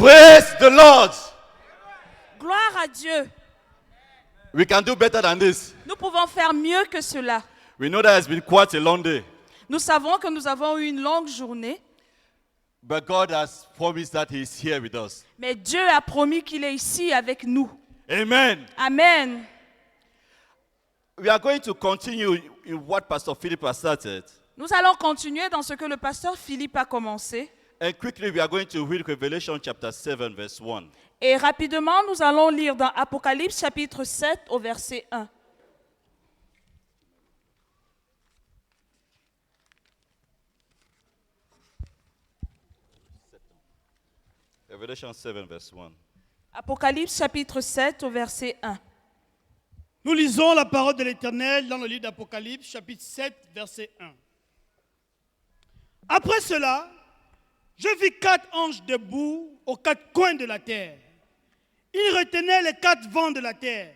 Praise the Lord. Gloire à Dieu. We can do better than this. Nous pouvons faire mieux que cela. We know that it's been quite a long day. Nous savons que nous avons eu une longue journée, But God has promised that He is here with us. mais Dieu a promis qu'il est ici avec nous. Amen. Amen. We are going to continue in what Pastor Philip has started. Nous allons continuer dans ce que le pasteur Philippe a commencé. And quickly we are going to read Revelation chapter 7 verse 1. Et rapidement, nous allons lire dans Apocalypse chapitre 7 au verset 1. Revelation 7 verse 1. Apocalypse chapitre 7 au verset 1. Nous lisons la parole de l'Éternel dans le livre d'Apocalypse, chapitre 7, verset 1. Après cela, je vis 4 anges debout aux 4 coins de la terre. Ils retenaient les 4 vents de la terre,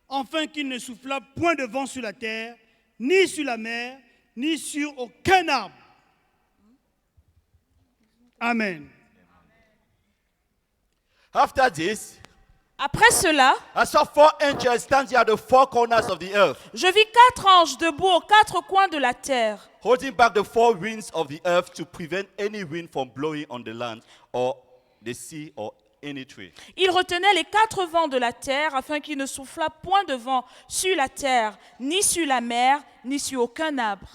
afin qu'il ne soufflât point de vent sur la terre, ni sur la mer, ni sur aucun arbre. Amen. After this, Après cela, I saw 4 angels standing at the 4 corners of the earth, je vis 4 anges debout aux 4 coins de la terre, holding back the 4 winds of the earth to prevent any wind from blowing on the land or the sea or any tree. Ils retenaient les 4 vents de la terre afin qu'il ne soufflât point de vent sur la terre, ni sur la mer, ni sur aucun arbre.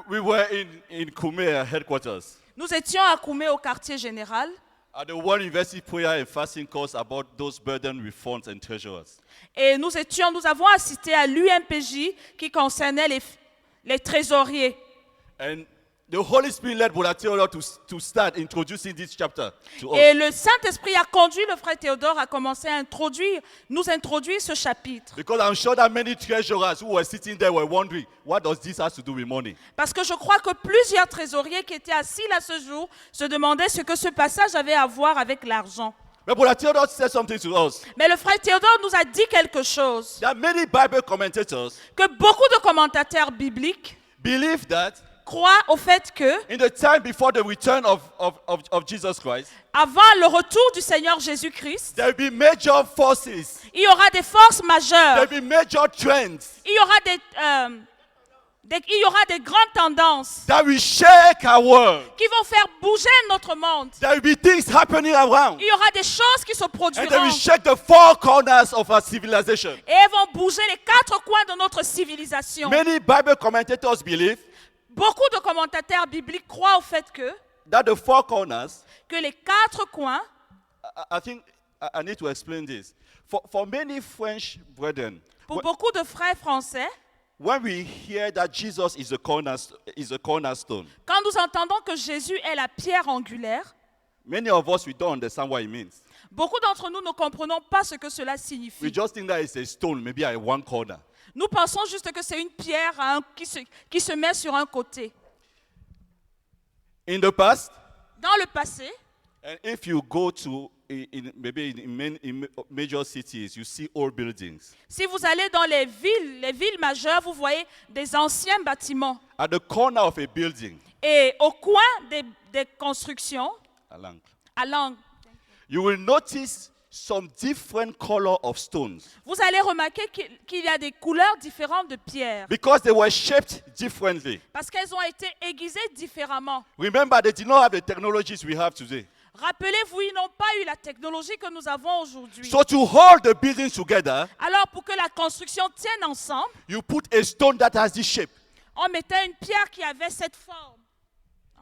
We were in Kume headquarters. Nous étions à Koumé au quartier général At the One University Prayer and Fasting course about those burdened with funds and treasurers. et nous avons assisté à l'UMPJ qui concernait les trésoriers. And the Holy Spirit led Brother Theodore to start introducing this chapter to us. Et le Saint-Esprit a conduit le frère Théodore à commencer à nous introduire ce chapitre. Because I'm sure that many treasurers who were sitting there were wondering, what does this have to do with money? Parce que je crois que plusieurs trésoriers qui étaient assis là ce jour se demandaient ce que ce passage avait à voir avec l'argent. But Brother Theodore said something to us. Mais le frère Théodore nous a dit quelque chose, That many Bible commentators que beaucoup de commentateurs bibliques believe that croient au fait que, in the time before the return of Jesus Christ, avant le retour du Seigneur Jésus-Christ, there will be major forces, il y aura des forces there majeures, will be major trends il y aura des grandes tendances that will shake our world. qui vont faire bouger notre monde. There will be things happening around. Il y aura des choses qui se And they produiront will shake the 4 corners of our civilization. et elles vont bouger les 4 coins de notre civilisation. Many Bible commentators believe Beaucoup de commentateurs bibliques croient au fait that the 4 corners, que les 4 coins, I think I need to explain this. For many French brethren, pour beaucoup de frères français, when we hear that Jesus is a cornerstone, quand nous entendons que Jésus est la pierre angulaire, many of us, we don't understand what it means. beaucoup d'entre nous ne comprenons pas ce que cela We signifie. just think that it's a stone, maybe at one corner. Nous pensons juste que c'est une pierre qui se met sur un côté. In the past, Dans le passé, and if you go to maybe in major cities, you see old buildings. si vous allez dans les villes majeures, vous voyez des anciens bâtiments. At the corner of a building, Et au coin des constructions, along, à l'angle, you will notice some different color of stones vous allez remarquer qu'il y a des couleurs différentes de pierres. because they were shaped differently. Parce qu'elles ont été aiguisées différemment. Remember, they did not have the technologies we have today. Rappelez-vous, ils n'ont pas eu la technologie que nous avons aujourd'hui. So to hold the building together, Alors, pour que la construction tienne ensemble, you put a stone that has this shape. on mettait une pierre qui avait cette forme.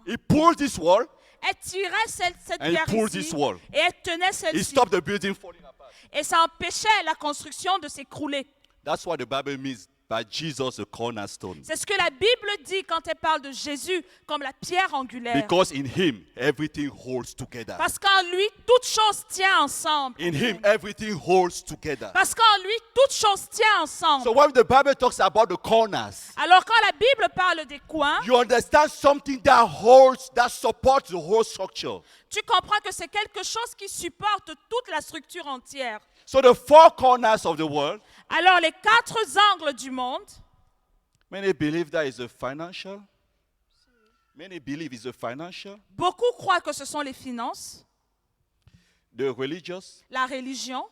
It pulls this wall, Elle tirait cette And pierre pull ici this wall. et elle tenait it celle-ci. stopped the building falling apart. Et ça empêchait la construction de s'écrouler. That's what the Bible means by Jesus, a cornerstone. C'est ce que la Bible dit quand elle parle de Jésus comme la pierre angulaire. Because in him, everything holds together. Parce qu'en lui, toute chose tient ensemble. In him, everything holds together. Parce qu'en lui, toute chose tient ensemble. So when the Bible talks about the corners, Alors quand la Bible parle des coins, you understand something that holds, that supports the whole structure. tu comprends que c'est quelque chose qui supporte toute la structure entière. So the 4 corners of the world, Alors les 4 angles du monde, many believe that is a financial. Many believe it's a financial. beaucoup croient que ce sont les finances. the religious, la religion,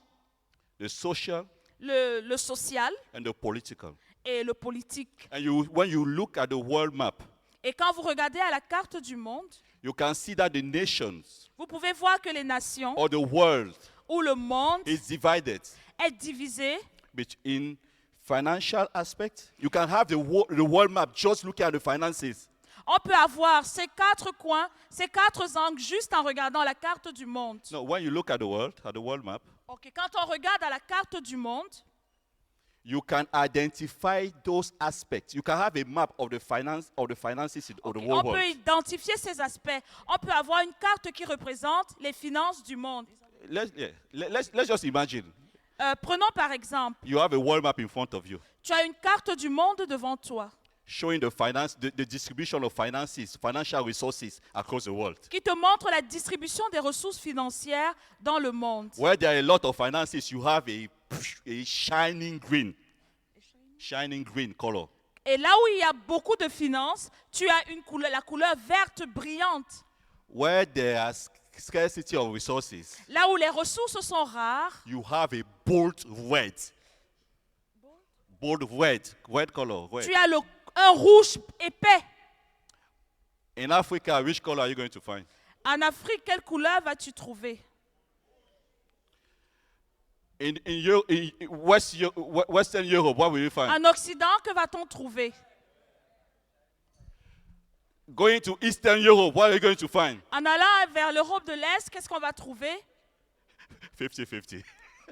the social, le social and the political. et le politique. And when you look at the world map, Et quand vous regardez à la carte du monde, you can see that the nations vous pouvez voir que les nations or the world ou le monde is divided est divisé between financial aspect. You can have the world map just looking at the finances. On peut avoir ces quatre coins, ces quatre angles juste en regardant la carte du monde. No, when you look at the world map, Ok, quand on regarde à la carte du monde, you can identify those aspects. You can have a map of the finances of the ok, whole on peut world. identifier ces aspects. On peut avoir une carte qui représente les finances du monde. Let's just imagine Prenons par exemple, you have a world map in front of you tu as une carte du monde devant toi showing the distribution of finances, financial resources across the world. qui te montre la distribution des ressources financières dans le monde. Where there are a lot of finances, you have a shining green color. Et là où il y a beaucoup de finances, tu as la couleur verte brillante. Where there is scarcity of resources, Là où les ressources sont rares, you have a bold red. Bold red color. Red. tu as un rouge épais. In Africa, which color are you going to find? En Afrique, quelle couleur vas-tu trouver? In Western Europe, what will you find? En Occident, que va-t-on trouver? Going to Eastern Europe, what are you going to find? En allant vers l'Europe de l'Est, qu'est-ce qu'on va trouver? 50-50.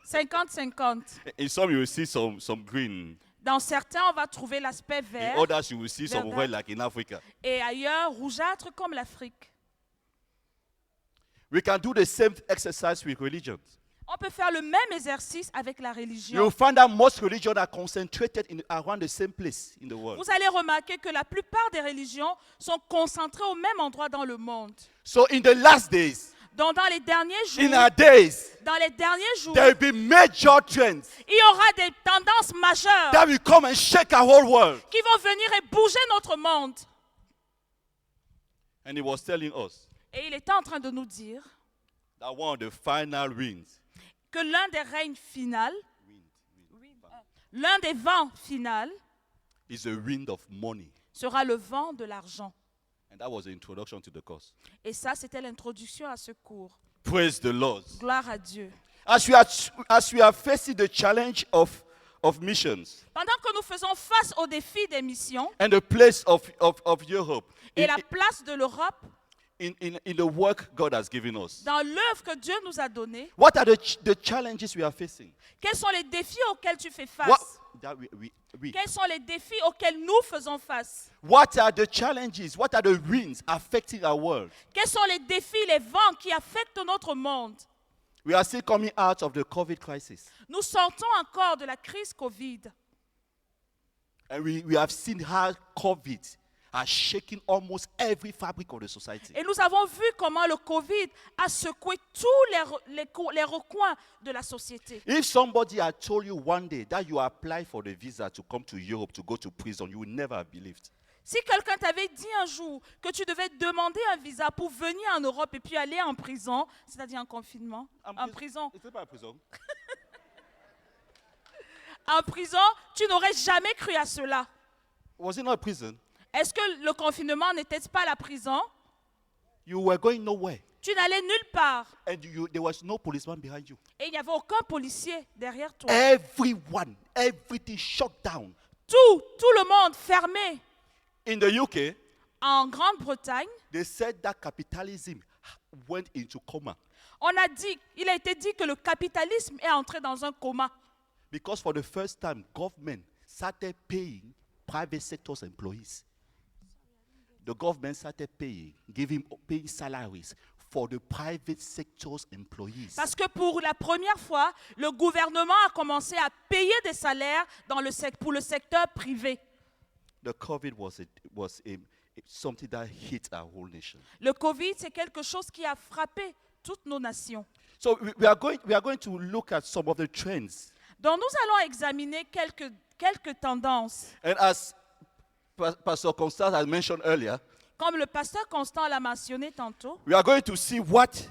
50-50. In some, you will see some green. Dans certains, on va trouver l'aspect In vert others, you will see some Verdâtre. red, like in Africa. et ailleurs rougeâtre comme l'Afrique. We can do the same exercise with religions. On peut faire le même exercice avec la religion. You'll find that most religions are concentrated around the same place in the world. Vous allez remarquer que la plupart des religions sont concentrées au même endroit dans le monde. So in the last days, Donc dans les derniers in jours, our days, dans les derniers jours, there will be major trends il y aura des tendances majeures that will come and shake our whole world. qui vont venir et bouger notre monde. And he was telling us Et il était en train de nous dire that one of the final winds, que l'un des règnes finaux, l'un des vents finaux is the wind of money. sera le vent de l'argent. And that was the introduction to the course. Et ça, c'était l'introduction à ce cours. Praise the Lord. Gloire à Dieu. As we are facing the challenge of missions Pendant que nous faisons face aux défis des missions and the place of Europe et la place de l'Europe in the work God has given us, dans l'œuvre que Dieu nous a donnée, what are the challenges we are facing? quels sont les défis auxquels tu fais What, face? that we. Quels sont les défis auxquels nous faisons face? What are the challenges? What are the winds affecting our world? Quels sont les défis, les vents qui affectent notre monde? We are still coming out of the COVID crisis. Nous sortons encore de la crise Covid. And we have seen how COVID has shaken almost every fabric of the society. Et nous avons vu comment le Covid a secoué tous les recoins de la société. If somebody had told you one day that you apply for the visa to come to Europe to go to prison, you would never have believed. Si quelqu'un t'avait dit un jour que tu devais demander un visa pour venir en Europe et puis aller en prison, c'est-à-dire en confinement, en prison, Is it by prison? en prison, tu n'aurais jamais cru à cela. Was it not a prison? Est-ce que le confinement n'était pas la prison? You were going nowhere. Tu n'allais nulle part And there was no policeman behind you. et il n'y avait aucun policier derrière toi. Everything shut down. Tout le monde fermé. In the UK, En Grande-Bretagne, they said that capitalism went into coma il a été dit que le capitalisme est entré dans un coma. because for the first time, government started paying private sector's employees. The government started paying salaries for the private sector's employees. Parce que pour la première fois, le gouvernement a commencé à payer des salaires pour le secteur privé. The COVID was something that hit our whole nation. Le Covid, c'est quelque chose qui a frappé toutes nos nations. So we are going to look at some of the trends. Donc nous allons examiner quelques tendances. And as Pastor Constance has mentioned earlier, Comme le pasteur Constant l'a mentionné tantôt, we are going to see what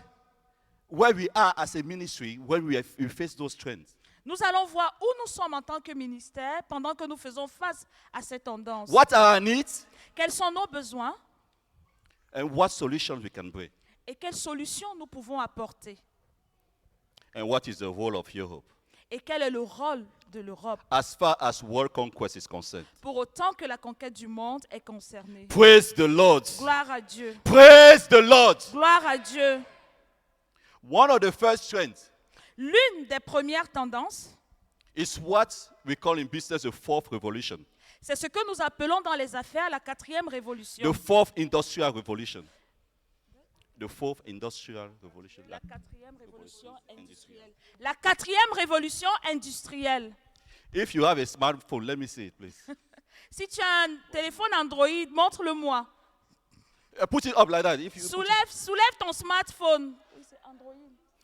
where we are as a ministry when we face those trends. Nous allons voir où nous sommes en tant que ministère pendant que nous faisons face à ces tendances. What are our needs Quels sont nos besoins and what solutions we can bring. et quelles solutions nous pouvons apporter? And what is the role of Europe Et quel est le rôle de l'Europe as far as world conquest is concerned. pour autant que la conquête du monde est concernée? Praise the Lord. Gloire à Dieu. Praise the Lord. Gloire à Dieu. One of the first trends L'une des premières tendances, is what we call in business the fourth revolution, c'est ce que nous appelons dans les affaires la quatrième révolution. the fourth industrial revolution. The fourth industrial revolution. La quatrième révolution industrielle. La quatrième révolution industrielle. If you have a smartphone, let me see it, please. Si tu as un téléphone Android, montre-le-moi. Put it up like that. If you, put it- Soulève ton smartphone. Oui, c'est Android.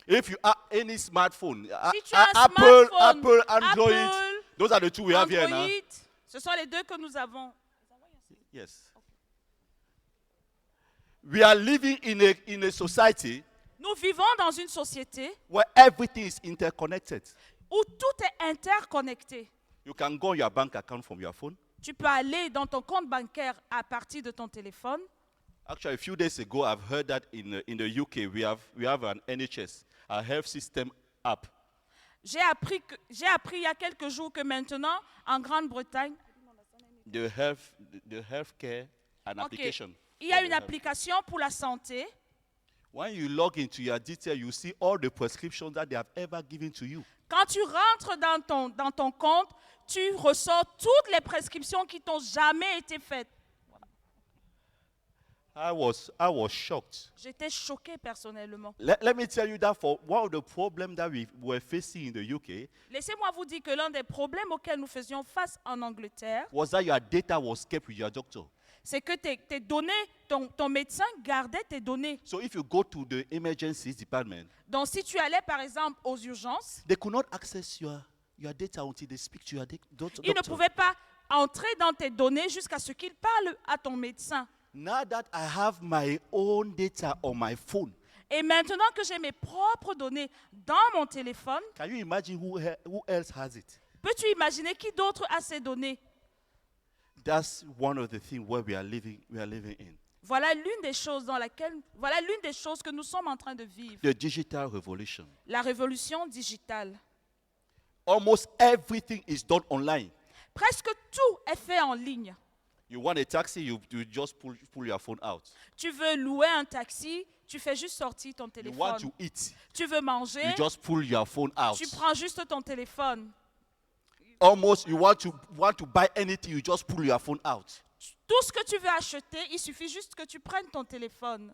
if you have any smartphone, Si tu as un Apple, smartphone, Android, Apple, those are the two we have here now. Android, ce sont les deux que nous avons. Yes. We are living in a society Nous vivons dans une société where everything is interconnected. où tout est interconnecté. You can go on your bank account from your phone. Tu peux aller dans ton compte bancaire à partir de ton téléphone. Actually, a few days ago, I've heard that in the UK we have an NHS, a health system app. J'ai appris il y a quelques jours que maintenant, en Grande-Bretagne, The healthcare an ok, application. il y a for une the health. application pour la santé. When you log into your detail, you see all the prescriptions that they have ever given to you. Quand tu rentres dans ton compte, tu ressors toutes les prescriptions qui t'ont jamais été faites. I was shocked. J'étais choquée personnellement. Let me tell you that for one of the problems that we were facing in the UK Laissez-moi vous dire que l'un des problèmes auxquels nous faisions face en Angleterre, was that your data was kept with your doctor. c'est que tes données, ton médecin gardait tes données. So if you go to the emergencies department, Donc si tu allais par exemple aux urgences, they could not access your data until they speak to your doctor. ils ne pouvaient pas entrer dans tes données jusqu'à ce qu'ils parlent à ton médecin. Now that I have my own data on my phone, Et maintenant que j'ai mes propres données dans mon téléphone, can you imagine who else has it? peux-tu imaginer qui d'autre a ces données? That's one of the things where we are living in. Voilà l'une des choses que nous sommes en train de vivre. The digital revolution. La révolution digitale. Almost everything is done online. Presque tout est fait en ligne. You want a taxi, you just pull your phone out. Tu veux louer un taxi, tu fais juste sortir ton You want téléphone. to eat, Tu veux manger, you just pull your phone out. tu prends juste ton téléphone. Almost you want to buy anything, you just pull your phone out. Tout ce que tu veux acheter, il suffit juste que tu prennes ton téléphone.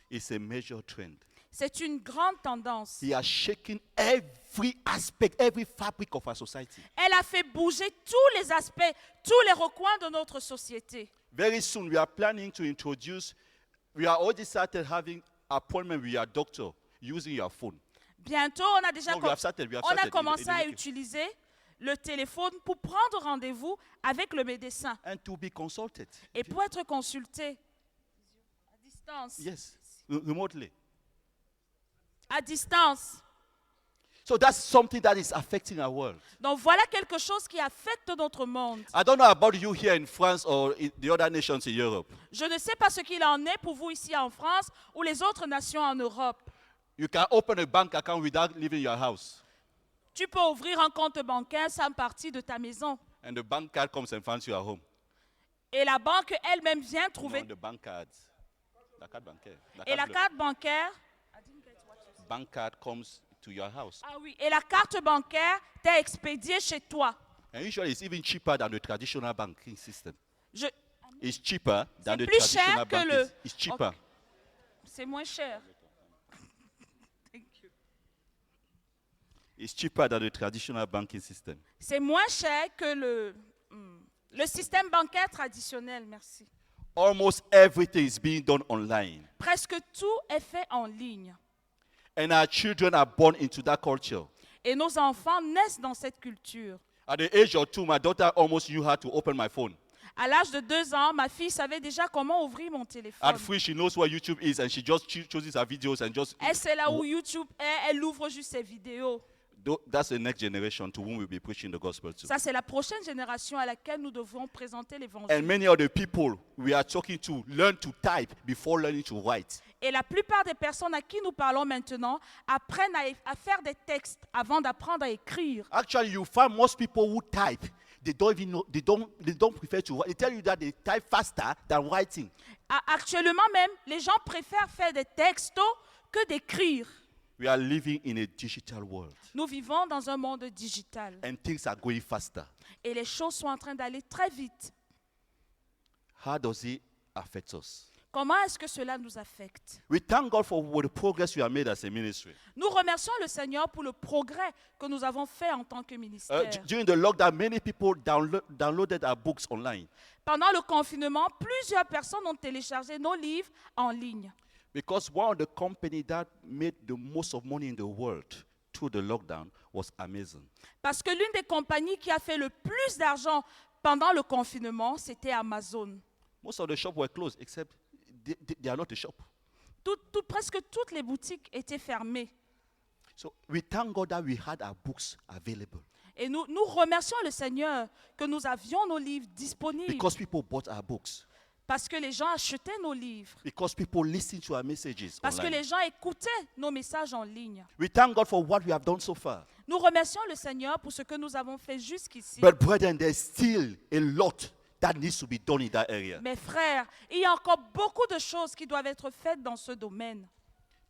It's a major trend. C'est une grande tendance. He has shaken every aspect, every fabric of our society. Elle a fait bouger tous les aspects, tous les recoins de notre société. Very soon we are planning to introduce, we are already started having appointment with your doctor using your phone. Bientôt, on a déjà No, we have started commencé in the à UK. utiliser le téléphone pour prendre rendez-vous avec le médecin And to be consulted. et pour être consulté à distance. Yes, remotely. À distance. So that's something that is affecting our world. Donc voilà quelque chose qui affecte notre monde. I don't know about you here in France or in the other nations in Europe. Je ne sais pas ce qu'il en est pour vous ici en France ou les autres nations en Europe. You can open a bank account without leaving your house. Tu peux ouvrir un compte bancaire sans partir de ta maison. And the bank card comes and finds you at home. Et la banque elle-même vient No, trouver. the bank card. The card bancaire. The Et la card carte bancaire. bank card comes to your house. Ah oui. Et la carte bancaire t'est expédiée chez toi. And usually it's even cheaper than the traditional banking system. Je- It's cheaper than the plus traditional cher que banking. le- It's cheaper. Ok. C'est moins cher. Thank you. It's cheaper than the traditional banking system. C'est moins cher que le système bancaire traditionnel, merci. Almost everything is being done online. Presque tout est fait en ligne. And our children are born into that culture. Et nos enfants naissent dans cette culture. At the age of 2, my daughter almost knew how to open my phone. À l'âge de 2 ans, ma fille savait déjà comment ouvrir mon téléphone. At 3, she knows what YouTube is, and she just chooses her videos and just. Elle sait là où YouTube est, elle ouvre juste ses vidéos. That's the next generation to whom we'll be preaching the gospel to. Ça, c'est la prochaine génération à laquelle nous devons présenter And l'évangile. many of the people we are talking to learn to type before learning to write. Et la plupart des personnes à qui nous parlons maintenant apprennent à faire des textes avant d'apprendre à écrire. Actually, you find most people who type, they don't even know, they don't prefer to write. They tell you that they type faster than writing. Actuellement même, les gens préfèrent faire des textos que d'écrire. We are living in a digital world, Nous vivons dans un monde digital and things are going faster. et les choses sont en train d'aller très vite. How does it affect us? Comment est-ce que cela nous affecte? We thank God for the progress we have made as a ministry. Nous remercions le Seigneur pour le progrès que nous avons fait en tant que ministère. During the lockdown, many people downloaded our books online Pendant le confinement, plusieurs personnes ont téléchargé nos livres en ligne. because one of the companies that made the most of money in the world through the lockdown was Amazon. Parce que l'une des compagnies qui a fait le plus d'argent pendant le confinement, c'était Amazon. Most of the shops were closed, except they are not a shop. Presque toutes les boutiques étaient fermées. So we thank God that we had our books available Et nous remercions le Seigneur que nous avions nos livres disponibles. because people bought our books, Parce que les gens achetaient nos livres. because people listened to our messages Parce que online. les gens écoutaient nos messages en ligne. We thank God for what we have done so far. Nous remercions le Seigneur pour ce que nous avons fait jusqu'ici. But brethren, there's still a lot that needs to be done in that area. Mes frères, il y a encore beaucoup de choses qui doivent être faites dans ce domaine.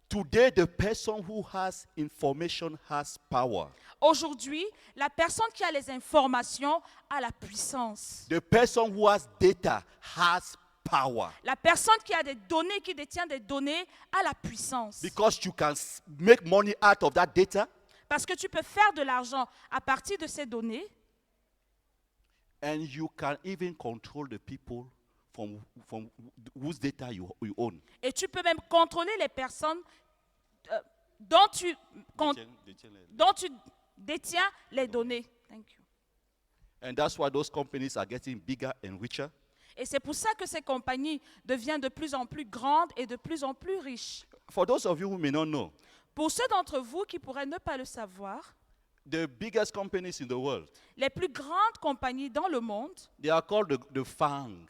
Today, the person who has information has power. Aujourd'hui, la personne qui a les informations a la puissance. The person who has data has power. La personne qui a des données, qui détient des données, a la puissance. Because you can make money out of that data, Parce que tu peux faire de l'argent à partir de ces données and you can even control the people from whose data you own. et tu peux même contrôler les personnes dont tu détiens les données. Thank you. And that's why those companies are getting bigger and richer. Et c'est pour ça que ces compagnies deviennent de plus en plus grandes et de plus en plus riches. For those of you who may not know, Pour ceux d'entre vous qui pourraient ne pas le savoir, the biggest companies in the world, les plus grandes compagnies dans le monde, they are called the FANG.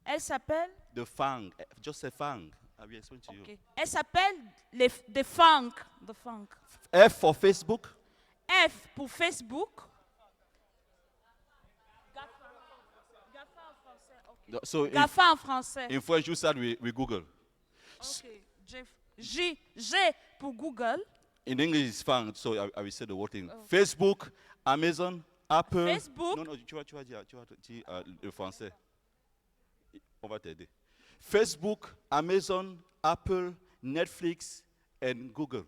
elles s'appellent, The FANG. Just say FANG. I will explain to you. elles s'appellent des FANG. The FANG. F for Facebook. F pour Facebook. So GAFA en français. in French, you start with Google. Okay. G pour Google. In English, it's FANG, so I will say the whole thing. Facebook, Amazon, Apple. Facebook. Non, tu vas dire le français. On va t'aider. Facebook, Amazon, Apple, Netflix, and Google.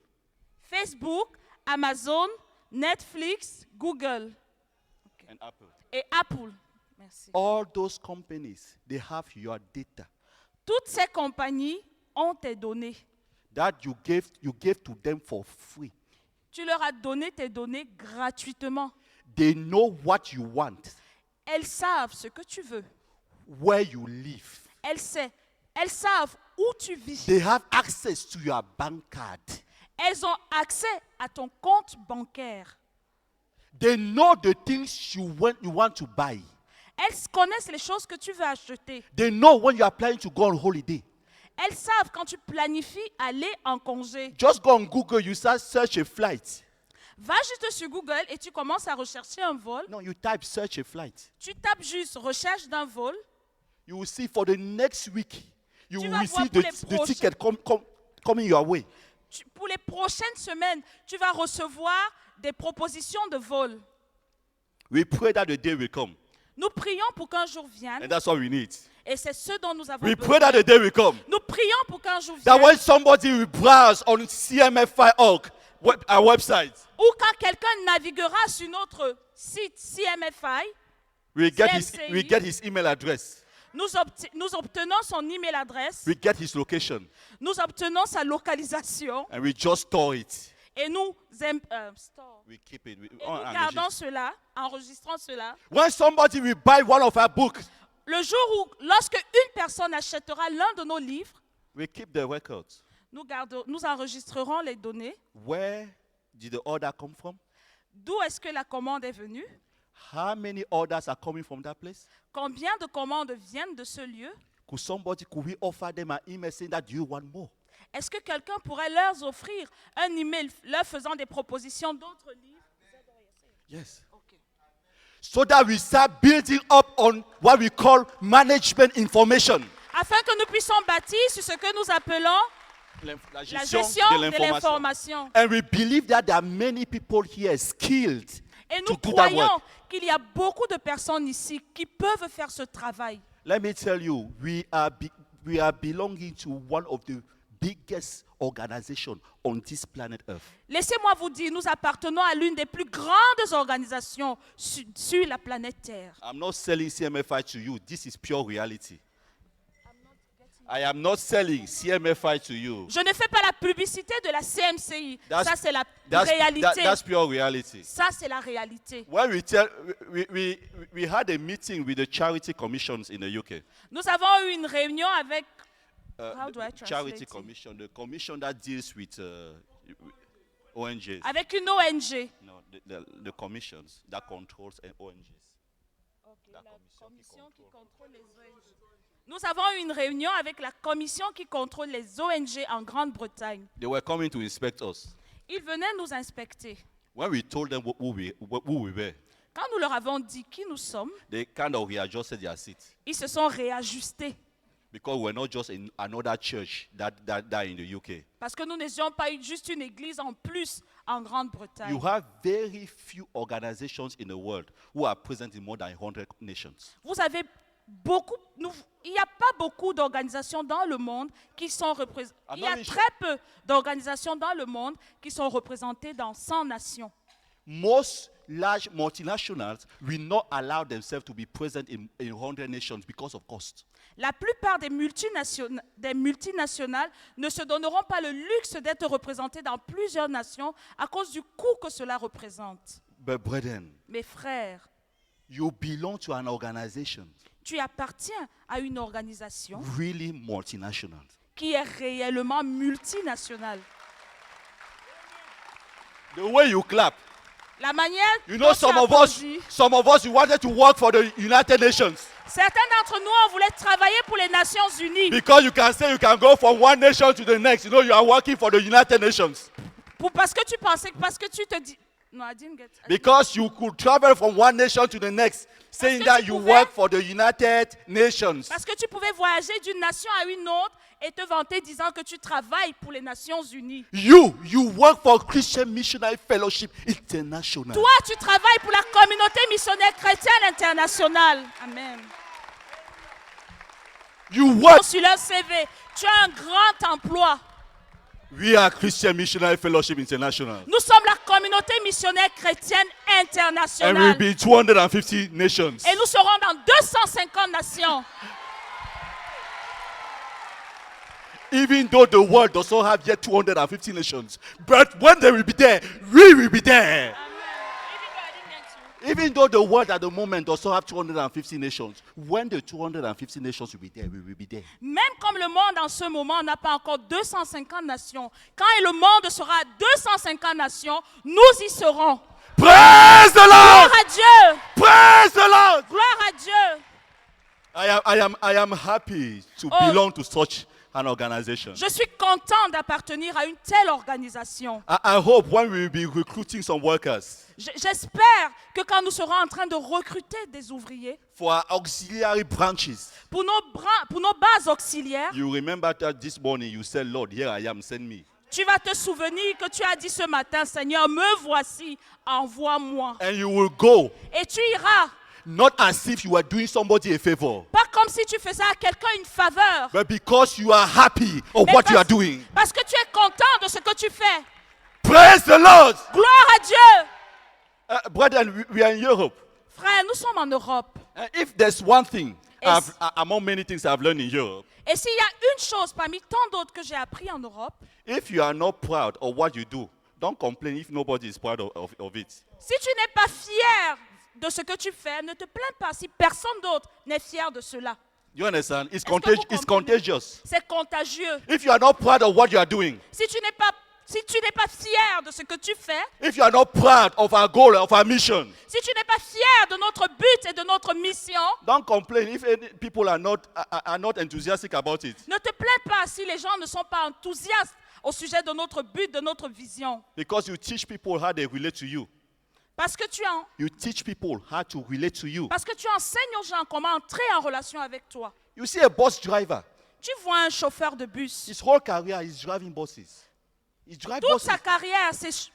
Facebook, Amazon, Netflix, Google And Apple. et Apple. Merci. All those companies, they have your data Toutes ces compagnies ont tes données. that you gave to them for free. Tu leur as donné tes données gratuitement. They know what you want, Elles savent ce que tu veux. where you live. Elles savent où tu vis. They have access to your bank card. Elles ont accès à ton compte bancaire. They know the things you want to buy. Elles connaissent les choses que tu veux acheter. They know when you are planning to go on holiday. Elles savent quand tu planifies aller en congé. Just go on Google, you start search a flight. Va juste sur Google et tu commences à rechercher un vol. No, you type search a flight. Tu tapes juste recherche d'un vol. You will see for the next week, you Tu will vas receive voir the pour les ticket coming your way. Pour les prochaines semaines, tu vas recevoir des propositions de vol. We pray that the day will come. Nous prions pour qu'un jour vienne And that's what we need. et c'est ce dont nous avons We besoin. pray that the day will come. Nous prions pour qu'un jour That vienne when somebody will browse on CMFI.org, our website, ou quand quelqu'un naviguera sur notre site CMFI, we get CMCI. his email address. nous obtenons son email adresse, We get his location. nous obtenons sa localisation And we just store it. et nous We keep it. gardons cela, enregistrons cela. When somebody will buy one of our books, Le jour où, lorsque une personne achètera l'un de nos livres, we keep the records. nous enregistrerons les données. Where did the order come from? D'où est-ce que la commande est venue? How many orders are coming from that place? Combien de commandes viennent de ce lieu? Could we offer them an email saying that, do you want more? Est-ce que quelqu'un pourrait leur offrir un email leur faisant des propositions d'autres livres? Yes. Ok. So that we start building up on what we call management information. Afin que nous puissions bâtir sur ce que nous appelons La la gestion de l'information. And we believe that there are many people here skilled Et to nous do that croyons work. qu'il y a beaucoup de personnes ici qui peuvent faire ce travail. Let me tell you, we are belonging to one of the biggest organizations on this planet Earth. Laissez-moi vous dire, nous appartenons à l'une des plus grandes organisations sur la planète Terre. I'm not selling CMFI to you. This is pure reality. I am not selling CMFI to you. Je ne fais pas la publicité de la CMCI. That's- Ça, c'est la réalité. That's pure reality. Ça, c'est la réalité. When we had a meeting with the charity commissions in the UK. Nous avons eu une réunion avec How do I The translate charity it? commission, the commission that deals with ONGs. avec une ONG. No, the commissions that controls ONGs. Nous avons eu une réunion avec la commission qui contrôle les ONG en Grande-Bretagne. They were coming to inspect us. Ils venaient nous inspecter. When we told them who we were, Quand nous leur avons dit qui nous sommes, they kind of readjusted their seats ils se sont réajustés. because we're not just in another church that in the UK. Parce que nous n'étions pas juste une église en plus en Grande-Bretagne. You have very few organizations in the world who are present in more than 100 nations. Vous avez beaucoup, il n'y a pas beaucoup d'organisations dans le monde qui sont représentées. I'm Il y a not très peu d'organisations dans le monde qui sont représentées dans 100 nations. Most large multinationals will not allow themselves to be present in 100 nations because of cost. La plupart des multinationales ne se donneront pas le luxe d'être représentées dans plusieurs nations à cause du coût que cela représente. But brethren, Mes frères, you belong to an organization tu appartiens à une organisation really multinational. qui est réellement multinationale. The way you clap, La manière you dont know tu some of us we wanted to work for the United Nations certains d'entre nous, on voulait travailler pour les Nations Unies. because you can say you can go from one nation to the next. You know you are working for the United Nations Parce que tu pensais, parce que tu te dis... No, I didn't get... because you could travel from one nation to the next, saying que that tu you pouvais- work for the United Nations. Parce que tu pouvais voyager d'une nation à une autre et te vanter disant que tu travailles pour les Nations Unies. You work for Christian Missionary Fellowship International. Toi, tu travailles pour la communauté missionnaire chrétienne internationale. Amen. You work. Sur leur CV, tu as un grand emploi. We are Christian Missionary Fellowship International. Nous sommes la communauté missionnaire chrétienne And we'll internationale. be in 250 nations. Et nous serons dans 250 nations. Even though the world does not have yet 250 nations. But when they will be there, we will be there. Even though the world at the moment does not have 250 nations, when the 250 nations will be there, we will be there. Même comme le monde en ce moment n'a pas encore 250 nations, quand le monde sera à 250 nations, nous y serons. Praise the Lord! Gloire à Dieu! Praise the Lord! Gloire à Dieu! I am happy to Oh. belong to such an organization. Je suis content d'appartenir à une telle organisation. I hope when we will be recruiting some workers J'espère que quand nous serons en train de recruter des ouvriers for our auxiliary branches, pour nos bases auxiliaires, you remember that this morning you said, Lord, here I am, send me. tu vas te souvenir que tu as dit ce matin, Seigneur, me voici, envoie-moi. And you will go, Et tu iras, not as if you were doing somebody a favor, pas comme si tu faisais à quelqu'un une faveur, but because you are happy of mais what you are doing. parce que tu es content de ce que tu fais. Praise the Lord! Gloire à Dieu! Brethren, we are in Europe. Frère, nous sommes en Europe. And if there's one thing, Yes. among many things I've learned in Europe, Et s'il y a une chose parmi tant d'autres que j'ai appris en Europe, if you are not proud of what you do, don't complain if nobody is proud of it. si tu n'es pas fier de ce que tu fais, ne te plains pas si personne d'autre n'est fier de cela. You understand? It's, que vous it's comprenez? contagious. C'est contagieux. If you are not proud of what you are doing, Si tu n'es pas fier de ce que tu fais, if you are not proud of our goal, of our mission, si tu n'es pas fier de notre but et de notre mission, don't complain if any people are not enthusiastic about it. ne te plains pas si les gens ne sont pas enthousiastes au sujet de notre but, de notre vision. Because you teach people how they relate to you. Parce que tu You teach people how to relate to you. enseignes aux gens comment entrer en relation avec toi. You see a bus driver. Tu vois un chauffeur de bus. His whole career is driving buses. He drives Toute buses. sa carrière, c'est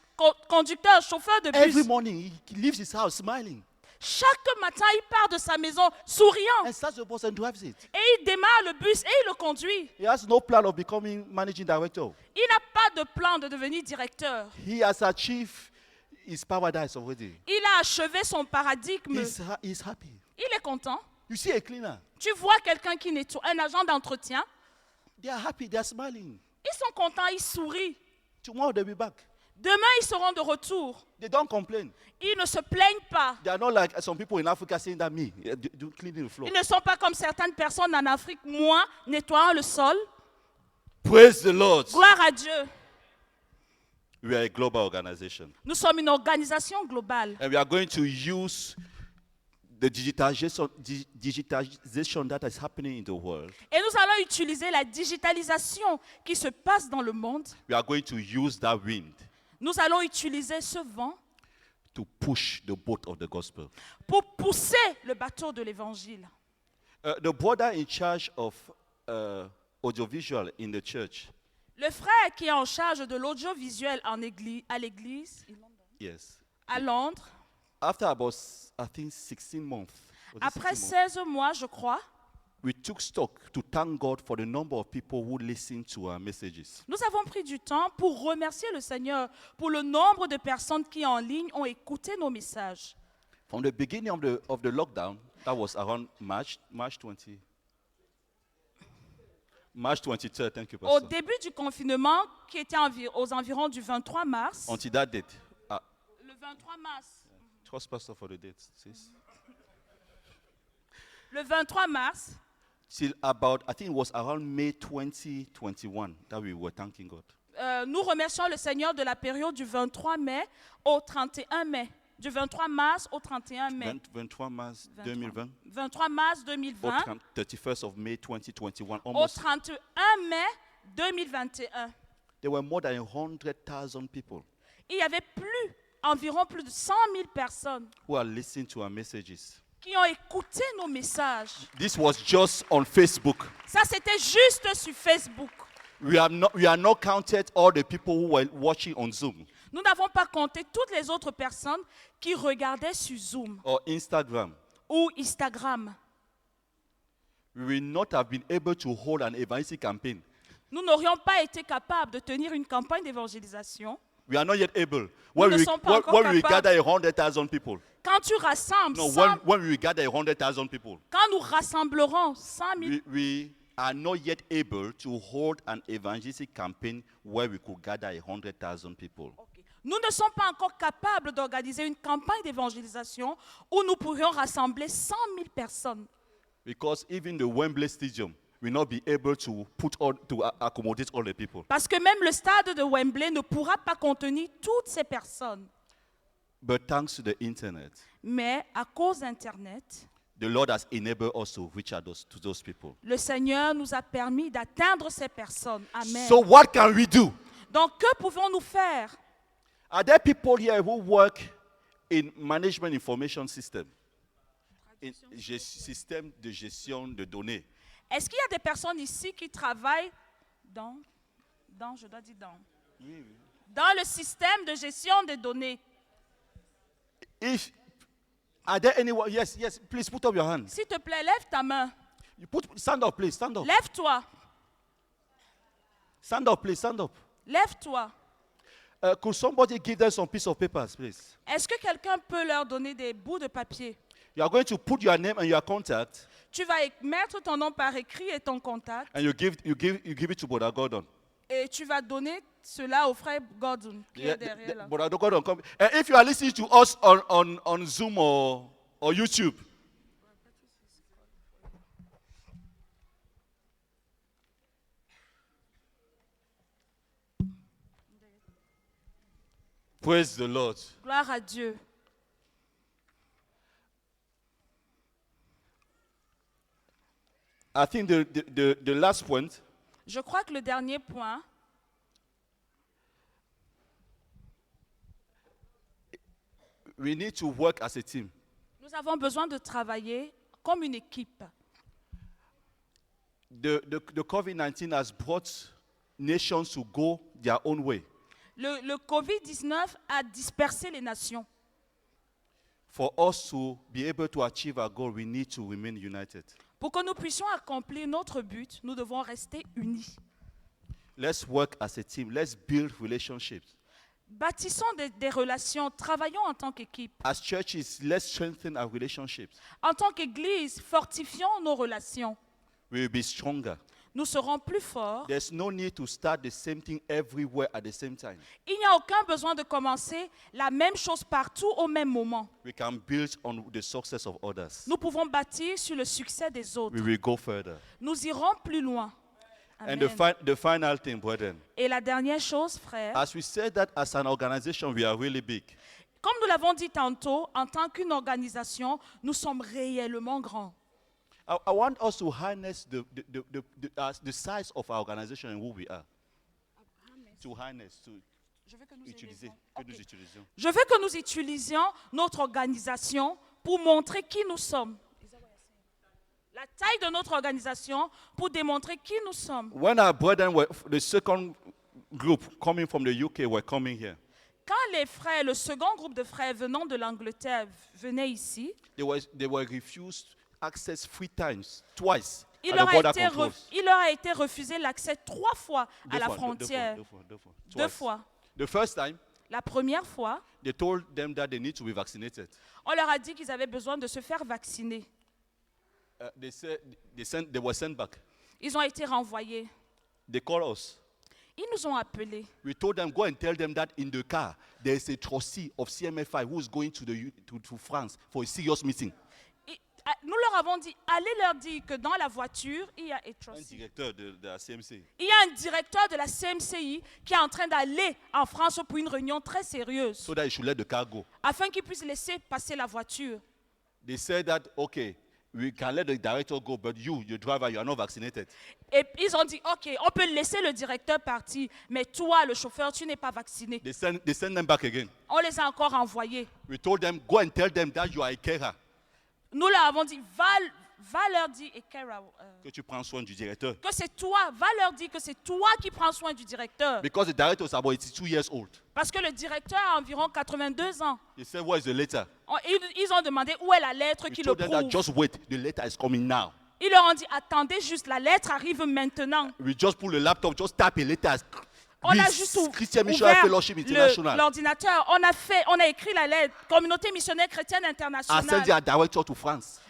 conducteur, chauffeur de Every bus. morning he leaves his house smiling Chaque matin, il part de sa maison souriant. and starts the bus and drives it. Et il démarre le bus et il le conduit. He has no plan of becoming managing director. Il n'a pas de plan de devenir directeur. He has achieved his paradise already. Il a achevé son paradigme. He's happy. Il est content. You see a cleaner. Tu vois quelqu'un qui nettoie, un agent d'entretien. They are happy. They are smiling. Ils sont contents, ils sourient. Tomorrow they'll be back. Demain, ils seront de retour. They don't complain. Ils ne se plaignent pas. They are not like some people in Africa saying that me do cleaning the floor. Ils ne sont pas comme certaines personnes en Afrique, moi, nettoyant le sol. Praise the Lord. Gloire à Dieu. We are a global organization. Nous sommes une organisation globale. And we are going to use the digitalization that is happening in the world. Et nous allons utiliser la digitalisation qui se passe dans le monde. We are going to use that wind Nous allons utiliser ce vent to push the boat of the gospel. pour pousser le bateau de l'évangile. The brother in charge of audiovisual in the church, Le frère qui est en charge de l'audiovisuel à l'église, yes. à Londres, After about, I think, 16 months, was it après 16 months, 16 mois, je crois, we took stock to thank God for the number of people who listened to our messages. nous avons pris du temps pour remercier le Seigneur pour le nombre de personnes qui en ligne ont écouté nos messages. From the beginning of the lockdown, that was around March 23rd. Thank you, Au Pastor. début du confinement, qui était aux environs du 23 mars, Until that date. le 23 mars, Trust Pastor for the date, sis. le 23 mars, Till about, I think it was around May 2021 that we were thanking God. nous remercions le Seigneur de la période du 23 mai au 31 mai. Du 23 mars au 31 mai. 23 mars 2020. 23 mars Or 2020 31st of May 2021. au Almost, 31 mai 2021. there were more than 100,000 people Il y avait environ plus de 100 000 personnes who are listening to our messages. qui ont écouté nos messages. This was just on Facebook. Ça, c'était juste sur Facebook. We are not counted all the people who were watching on Zoom Nous n'avons pas compté toutes les autres personnes qui regardaient sur Zoom or Instagram. ou Instagram. We will not have been able to hold an evangelistic campaign. Nous n'aurions pas été capables de tenir une campagne d'évangélisation. We are not yet able. Nous When ne we, sommes pas when, encore when we capables. gather 100,000 people. Quand tu rassembles, No, 100 when we gather 100,000 people, quand nous rassemblerons 100 000, we are not yet able to hold an evangelistic campaign where we could gather 100,000 people. nous ne sommes pas encore capables d'organiser une campagne d'évangélisation où nous pourrions rassembler 100 000 personnes. Because even the Wembley Stadium will not be able to accommodate all the people. Parce que même le stade de Wembley ne pourra pas contenir toutes ces personnes. But thanks to the internet, Mais à cause d'Internet, the Lord has enabled us to reach out to those people. le Seigneur nous a permis d'atteindre ces personnes. Amen. So what can we do? Donc, que pouvons-nous faire? Are there people here who work in management information system? In système de gestion de données. Est-ce qu'il y a des personnes ici qui travaillent dans le système de gestion des données? Are there anyone? Yes, please put up your hand. S'il te plaît, lève ta main. Stand up, please, stand up. Lève-toi. Stand up, please, stand up. Lève-toi. Could somebody give them some piece of papers, please? Est-ce que quelqu'un peut leur donner des bouts de papier? You are going to put your name and your contact, Tu vas mettre ton nom par écrit et ton contact and you give it to Brother Gordon. Et tu vas donner cela au frère Gordon qui Yeah, est derrière là. but I don't go come. And if you are listening to us on Zoom or YouTube, praise the Lord. Gloire à Dieu. I think the last point, Je crois que le dernier point, we need to work as a team. nous avons besoin de travailler comme une équipe. The COVID-19 has brought nations to go their own way. Le Covid-19 a dispersé les nations. For us to be able to achieve our goal, we need to remain united. Pour que nous puissions accomplir notre but, nous devons rester unis. Let's work as a team. Let's build relationships. Bâtissons des relations, travaillons en tant qu'équipe. As churches, let's strengthen our relationships. En tant qu'Église, fortifions nos relations. We will be stronger. Nous serons plus forts. There's no need to start the same thing everywhere at the same time. Il n'y a aucun besoin de commencer la même chose partout au même moment. We can build on the success of others. Nous pouvons bâtir sur le succès des autres. We will go further. Nous irons plus loin. And Amen. the final thing, brethren, Et la dernière chose, frère, as we said that as an organization, we are really big. comme nous l'avons dit tantôt, en tant qu'une organisation, nous sommes réellement grands. I want us to harness the size of our organization and who we are. To harness, to utiliser, que nous utilisions. Je veux que nous utilisions notre organisation pour montrer qui nous sommes. La taille de notre organisation pour démontrer qui nous sommes. When our brethren were, the second group coming from the UK were coming here, Quand les frères, le second groupe de frères venant de l'Angleterre venaient ici, they were refused access twice il at the border leur controls. a été refusé l'accès 3 fois à la frontière. Deux Twice. fois. The first time, La première fois, they told them that they need to be vaccinated. on leur a dit qu'ils avaient besoin de se faire vacciner. They said they were sent back. Ils ont été renvoyés. They called us. Ils nous ont appelés. We told them, go and tell them that in the car, there is a trustee of CMFI who is going to France for a serious meeting. Nous leur avons dit, allez leur dire que dans la voiture, il y a Un trustee. directeur de la CMC. Il y a un directeur de la CMCI qui est en train d'aller en France pour une réunion très sérieuse, So that he should let the car go. afin qu'il puisse laisser passer la voiture. They said that, okay, we can let the director go, but you, the driver, you are not vaccinated. Et ils ont dit, ok, on peut laisser le directeur partir, mais toi, le chauffeur, tu n'es pas vacciné. They send them back again. On les a encore envoyés. We told them, go and tell them that you are a carer. Nous leur avons dit, va leur dire, et Kara, Que tu prends soin du directeur. que c'est toi, va leur dire que c'est toi qui prends soin du directeur. Because the director is about 82 years old. Parce que le directeur a environ 82 ans. They said, what is the letter? Ils ont demandé où est la lettre We qui le told them that prouve. just wait, the letter is coming now. Ils leur ont dit, attendez juste, la lettre arrive maintenant. We just pull the laptop, just type a letter. On a This juste Christian Missionary ouvert Fellowship International. l'ordinateur. On a écrit la lettre, Communauté missionnaire chrétienne I send internationale. their director to France.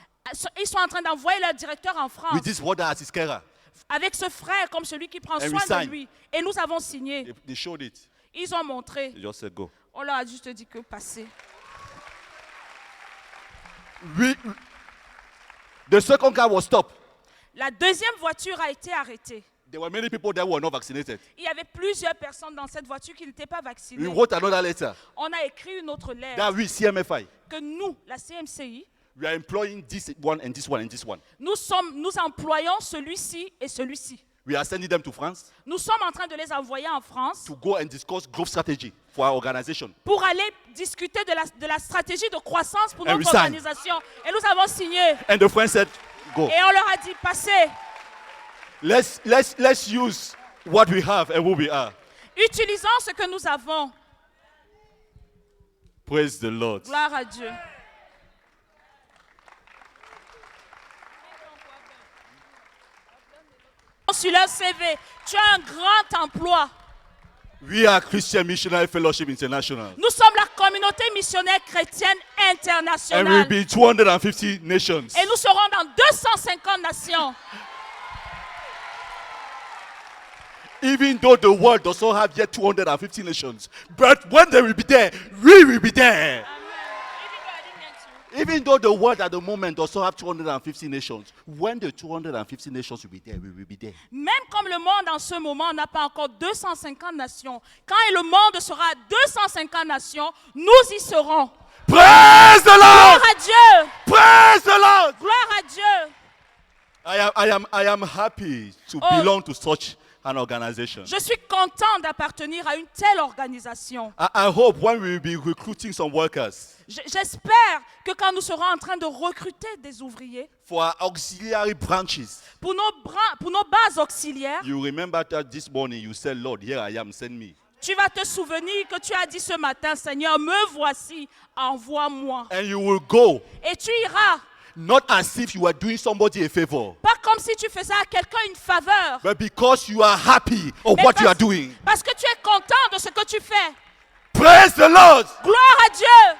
Ils sont en train d'envoyer leur directeur en France With this brother as his carer. avec ce frère comme celui qui prend And we soin de signed. lui. Et nous avons signé. They showed it. Ils ont montré. They just said go. On leur a juste dit que passez. The second car was stopped. La deuxième voiture a été arrêtée. There were many people that were not vaccinated. Il y avait plusieurs personnes dans cette voiture qui n'étaient pas We vaccinées. wrote another letter On a écrit une autre lettre that we, CMFI, que nous, la CMCI, we are employing this one and this one and this one. nous employons celui-ci et celui-ci. We are sending them to France Nous sommes en train de les envoyer en France to go and discuss growth strategy for our organization. pour aller discuter de la stratégie de croissance pour And notre we signed. organisation. Et nous avons signé. And the friend said, go. Et on leur a dit, passez. Let's use what we have and who we are. Utilisons ce que nous avons. Praise the Lord. Gloire à Dieu. Sur leur CV, tu as un grand emploi. We are Christian Missionary Fellowship International. Nous sommes la communauté missionnaire chrétienne And internationale. we'll be 250 nations. Et nous serons dans 250 nations. Even though the world does not have yet 250 nations, but when they will be there, we will be there. Even though the world at the moment does not have 250 nations, when the 250 nations will be there, we will be there. Même comme le monde en ce moment n'a pas encore 250 nations, quand le monde sera à 250 nations, nous y serons. Praise the Gloire Lord! à Dieu! Praise the Lord! Gloire à Dieu! I am happy to Oh. belong to such an organization. Je suis content d'appartenir à une telle organisation. I hope when we will be recruiting some workers J'espère que quand nous serons en train de recruter des ouvriers for our auxiliary branches, pour nos bases auxiliaires, you remember that this morning you said, Lord, here I am, send me. tu vas te souvenir que tu as dit ce matin, Seigneur, me voici, envoie-moi. And you will go, Et tu iras, not as if you were doing somebody a favor, pas comme si tu faisais à quelqu'un une faveur, but because you are happy of mais what you are parce, doing. parce que tu es content de ce que tu fais. Praise the Lord! Gloire à Dieu.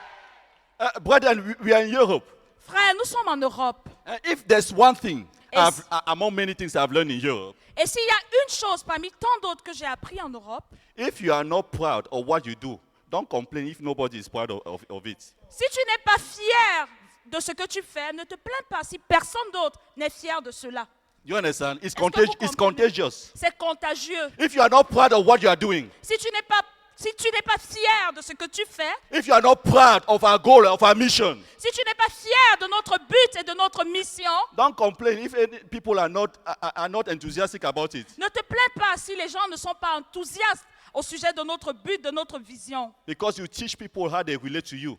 Brethren, we are in Europe. Frère, nous sommes en Europe. And if there's one thing, Yes. among many things I've learned in Europe, Et s'il y a une chose parmi tant d'autres que j'ai appris en Europe, if you are not proud of what you do, don't complain if nobody is proud of it. si tu n'es pas fier de ce que tu fais, ne te plains pas si personne d'autre n'est fier de cela. You understand? It's, Est-ce que vous it's comprenez? contagious. C'est contagieux. If you are not proud of what you are doing, Si tu n'es pas fier de ce que tu fais, if you are not proud of our goal, of our mission, si tu n'es pas fier de notre but et de notre mission, don't complain if any people are not enthusiastic about it. ne te plains pas si les gens ne sont pas enthousiastes au sujet de notre but, de notre vision. Because you teach people how they relate to you.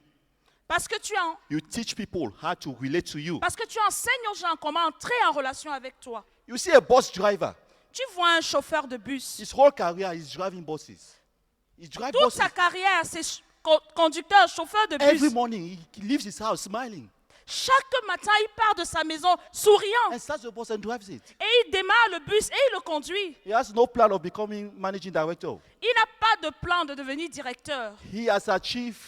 Parce que You teach people how to relate to you. tu enseignes aux gens comment entrer en relation avec toi. You see a bus driver, Tu vois un chauffeur de bus. his whole career is driving buses. He drives Toute buses. sa carrière, c'est conducteur, chauffeur de Every bus. morning he leaves his house smiling Chaque matin, il part de sa maison souriant. and starts the bus and drives it. Et il démarre le bus et il le conduit. He has no plan of becoming managing director. Il n'a pas de plan de devenir directeur. He has achieved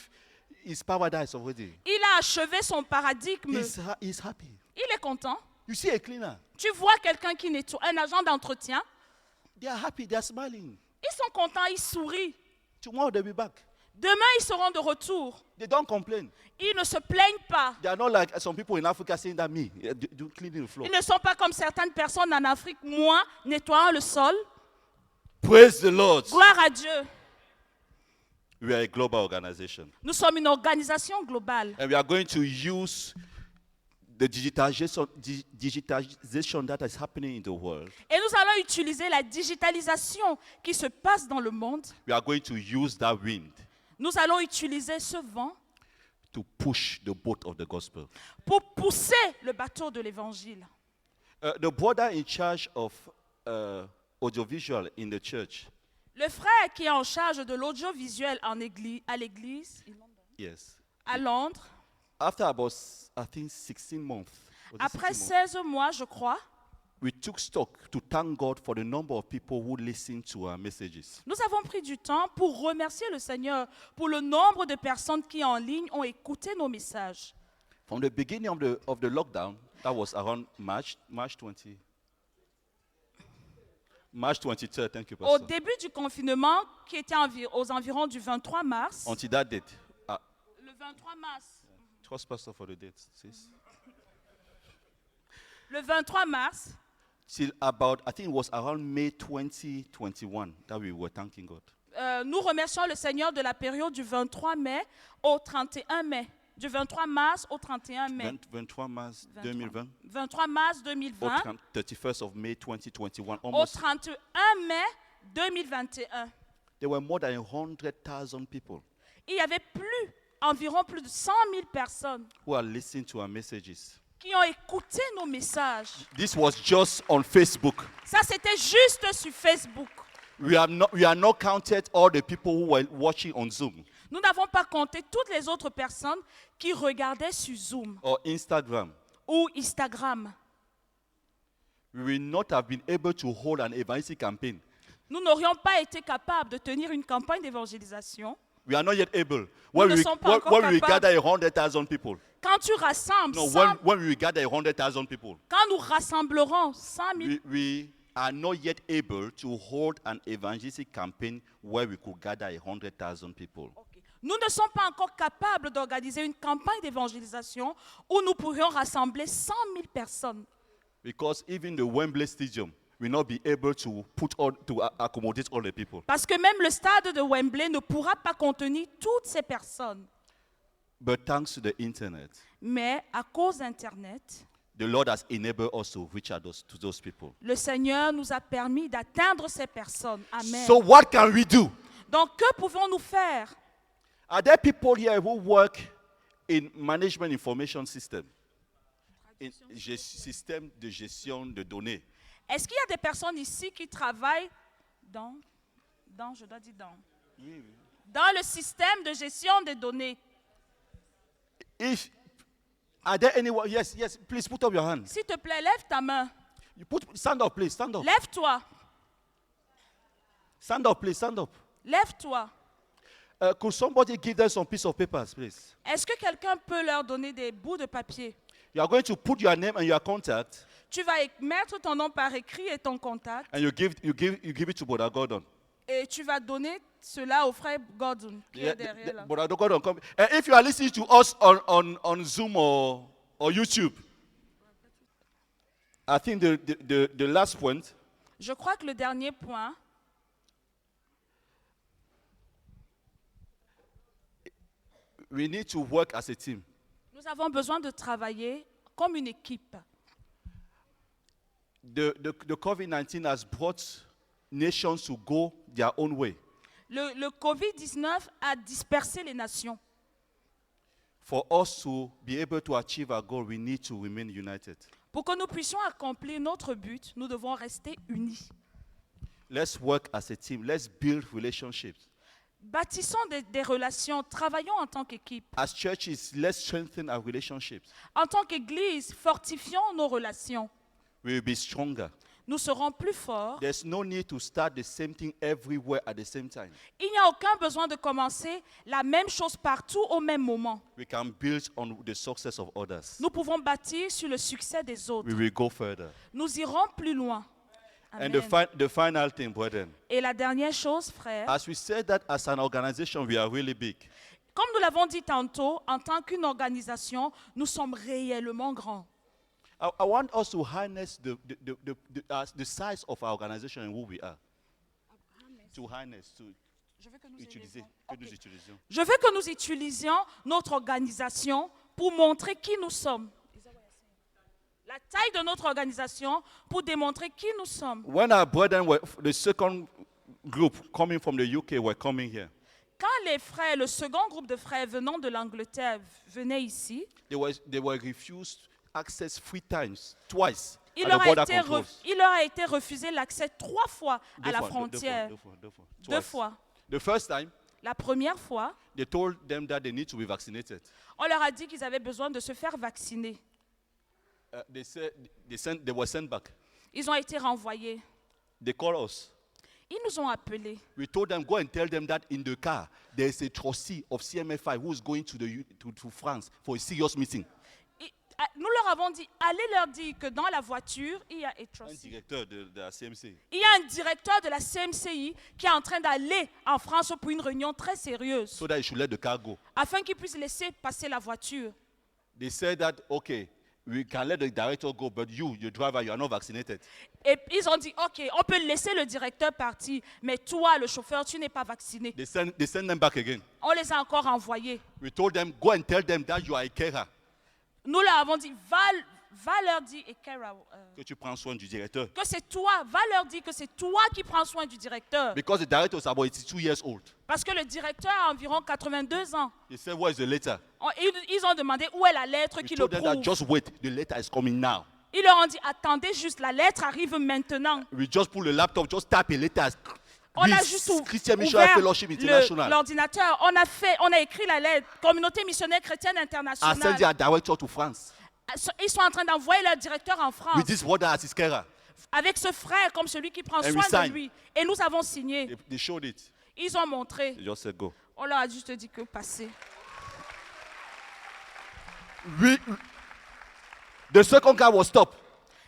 his paradise already. Il a achevé son paradigme. He's happy. Il est content. You see a cleaner, Tu vois quelqu'un qui nettoie, un agent d'entretien. they are happy, they are smiling. Ils sont contents, ils sourient. Tomorrow they'll be back. Demain, ils seront de retour. They don't complain. Ils ne se plaignent pas. They are not like some people in Africa saying that me do cleaning the floor. Ils ne sont pas comme certaines personnes en Afrique, moi, nettoyant le sol. Praise the Lord. Gloire à Dieu. We are a global organization. Nous sommes une organisation globale. And we are going to use the digitalization that is happening in the world. Et nous allons utiliser la digitalisation qui se passe dans le monde. We are going to use that wind Nous allons utiliser ce vent to push the boat of the gospel. pour pousser le bateau de l'évangile. The brother in charge of audiovisual in the church, Le frère qui est en charge de l'audiovisuel à l'église, yes. à Londres, After about, I think, 16 months, was it après 16 months, 16 mois, je crois, we took stock to thank God for the number of people who listened to our messages. nous avons pris du temps pour remercier le Seigneur pour le nombre de personnes qui en ligne ont écouté nos messages. From the beginning of the lockdown, that was around March 23rd, thank you, Au Pastor. début du confinement, qui était aux environs du 23 mars, Until that date. le 23 mars, Trust Pastor for the date, sis. le 23 mars, Till about, I think it was around May 2021 that we were thanking God. nous remercions le Seigneur de la période du 23 mai au 31 mai. Du 23 mars au 31 mai. 23 mars 2020 23 mars or 2020 31st of May 2021. au Almost, 31 mai 2021. there were more than 100,000 people Il y avait environ plus de 100 000 personnes who are listening to our messages. qui ont écouté nos messages. This was just on Facebook. Ça, c'était juste sur Facebook. We are not counted all the people who were watching on Zoom Nous n'avons pas compté toutes les autres personnes qui regardaient sur Zoom or Instagram. ou Instagram. We will not have been able to hold an evangelistic campaign. Nous n'aurions pas été capables de tenir une campagne d'évangélisation. We are not yet able. Nous ne sommes pas encore When we capables. gather 100,000 people. Quand tu rassembles, No, 100 when we gather 100,000 people, quand nous rassemblerons 100 000, we are not yet able to hold an evangelistic campaign where we could gather 100,000 people. Ok. Nous ne sommes pas encore capables d'organiser une campagne d'évangélisation où nous pourrions rassembler 100 000 personnes. Because even the Wembley Stadium will not be able to accommodate all the people. Parce que même le stade de Wembley ne pourra pas contenir toutes ces personnes. But thanks to the internet, Mais à cause d'Internet, the Lord has enabled us to reach out to those people. le Seigneur nous a permis d'atteindre ces personnes. Amen. So what can we do? Donc, que pouvons-nous faire? Are there people here who work in management information system? In système de gestion de données. Est-ce qu'il y a des personnes ici qui travaillent dans le système de gestion des données? Are there anyone? Yes, please put up your hand. S'il te plaît, lève ta main. Stand up, please, stand up. Lève-toi. Stand up, please, stand up. Lève-toi. Could somebody give them some piece of papers, please? Est-ce que quelqu'un peut leur donner des bouts de papier? You are going to put your name and your contact, Tu vas mettre ton nom par écrit et ton contact and you give it to Brother Gordon. et tu vas donner cela au frère Gordon qui Yeah, est derrière là. Brother Gordon, come. And if you are listening to us on Zoom or YouTube, I think the last point, Je crois que le dernier point, we need to work as a team. nous avons besoin de travailler comme une équipe. The COVID-19 has brought nations to go their own way. Le Covid-19 a dispersé les nations. For us to be able to achieve our goal, we need to remain united. Pour que nous puissions accomplir notre but, nous devons rester unis. Let's work as a team. Let's build relationships. Bâtissons des relations, travaillons en tant qu'équipe. As churches, let's strengthen our relationships. En tant qu'Église, fortifions nos relations. We will be stronger. Nous serons plus forts. There's no need to start the same thing everywhere at the same time. Il n'y a aucun besoin de commencer la même chose partout au même moment. We can build on the success of others. Nous pouvons bâtir sur le succès des autres. We will go further. Nous irons plus loin. And Amen. the final thing, brethren, Et la dernière chose, frère, as we said that as an organization, we are really big. comme nous l'avons dit tantôt, en tant qu'une organisation, nous sommes réellement grands. I want us to harness the size of our organization and who we are. To harness, to utiliser, que nous utilisions. Je veux que nous utilisions notre organisation pour montrer qui nous sommes. La taille de notre organisation pour démontrer qui nous sommes. When our brethren were, the second group coming from the UK were coming here, Quand les frères, le second groupe de frères venant de l'Angleterre venaient ici, they were refused access twice il at leur, the a border été controls. il leur a été refusé l'accès 3 fois à Deux la fois, frontière. deux fois. Deux Twice. fois. The first time, La première fois, they told them that they need to be vaccinated. on leur a dit qu'ils avaient besoin de se faire vacciner. They said they were sent back. Ils ont été renvoyés. They called us. Ils nous ont appelés. We told them, go and tell them that in the car, there is a trustee of CMFI who is going to France for a serious meeting. Nous leur avons dit, allez leur dire que dans la voiture, il y a Un directeur de la CMC. Il y a un directeur de la CMCI qui est en train d'aller en France pour une réunion très sérieuse, So that he should let the car go. afin qu'il puisse laisser passer la voiture. They said that, okay, we can let the director go, but you, the driver, you are not vaccinated. Et ils ont dit, ok, on peut laisser le directeur partir, mais toi, le chauffeur, tu n'es pas vacciné. They send them back again. On les a encore envoyés. We told them, go and tell them that you are a carer. Nous leur avons dit, va leur dire, et Kara, Que tu prends soin du directeur. que c'est toi, va leur dire que c'est toi qui prends soin du directeur. Because the director is about 82 years old. Parce que le directeur a environ 82 ans. They said, where is the letter? Ils ont demandé où est la lettre We qui le told them that prouve. just wait, the letter is coming now. Ils leur ont dit, attendez juste, la lettre arrive maintenant. We just pull the laptop, just type a letter. On a This juste Christian Missionary ouvert Fellowship International. l'ordinateur. On a écrit la lettre. Communauté missionnaire chrétienne I send internationale. their director to France. Ils sont en train d'envoyer leur directeur en France. With this brother as his carer. Avec ce frère comme celui qui prend And we soin de signed. lui. Et nous avons signé. They showed it. Ils ont montré. They just said go. On leur a juste dit que passez. The second car was stopped.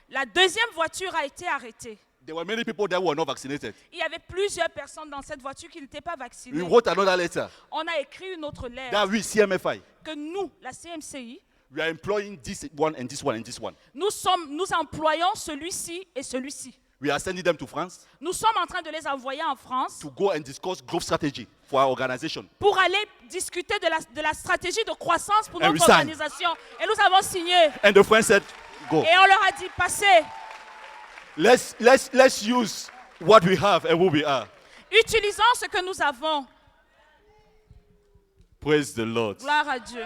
La deuxième voiture a été arrêtée. There were many people that were not vaccinated. Il y avait plusieurs personnes dans cette voiture qui n'étaient pas We vaccinées. wrote another letter On a écrit une autre lettre that we, CMFI, que nous, la CMCI, we are employing this one and this one and this one. nous employons celui-ci et celui-ci. We are sending them to France Nous sommes en train de les envoyer en France to go and discuss growth strategy for our organization. pour aller discuter de la stratégie de croissance pour And notre we signed. organisation. Et nous avons signé. And the French said, go. Et on leur a dit, passez, Let's use what we have and who we are. utilisons ce que nous avons. Praise the Lord. Gloire à Dieu.